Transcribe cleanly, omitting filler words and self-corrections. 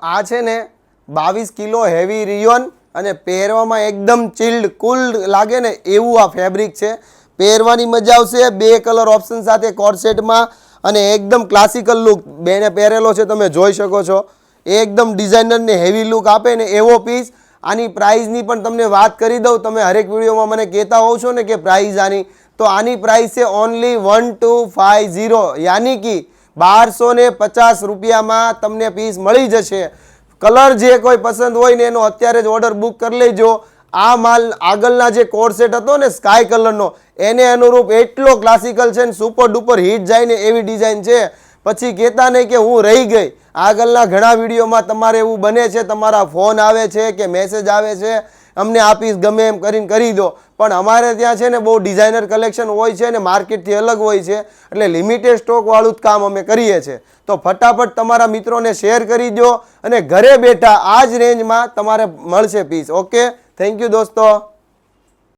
આ છે ને 22 કિલો હેવી રિયોન અને પહેરવામાં એકદમ ચિલ્ડ કુલ લાગે ને એવું આ ફેબ્રિક છે. પહેરવાની મજા આવશે. 2 કલર ઓપ્શન સાથે કોટ સેટમાં અને એકદમ ક્લાસિકલ લુક બેને પહેરેલો છે, તમે જોઈ શકો છો. એકદમ ડિઝાઇનર ને હેવી લુક આપે ને એવો પીસ. આની પ્રાઇસની પણ તમને વાત કરી દઉં. તમે હરેક વિડીયોમાં મને કહેતા હોવ છો ને કે પ્રાઇસ આની, તો આની પ્રાઇસ છે ઓનલી 1250, યાની કે 1250 રૂપિયામાં તમને પીસ મળી જશે. કલર જે કોઈ પસંદ હોય ને એનો અત્યારે જ ઓર્ડર બુક કરી લેજો. આ માલ આગળના જે કોટ સેટ હતો ને સ્કાય કલરનો, એને અનુરૂપ એટલો ક્લાસિકલ છે ને સુપર ડુપર હિટ જાય ને એવી ડિઝાઇન છે. પછી કહેતા નહીં કે હું રહી ગઈ. આગળના ઘણા વિડીયોમાં તમારે એવું બને છે, તમારા ફોન આવે છે કે મેસેજ આવે છે, અમને આ પીસ ગમે એમ કરીને કરી દો. પણ અમારે ત્યાં છે ને બહુ ડિઝાઇનર કલેક્શન હોય છે ને માર્કેટથી અલગ હોય છે, એટલે લિમિટેડ સ્ટોકવાળું જ કામ અમે કરીએ છીએ. તો ફટાફટ તમારા મિત્રોને શેર કરી દો અને ઘરે બેઠા આ જ રેન્જમાં તમારે મળશે પીસ. ઓકે, થેન્ક યુ દોસ્તો.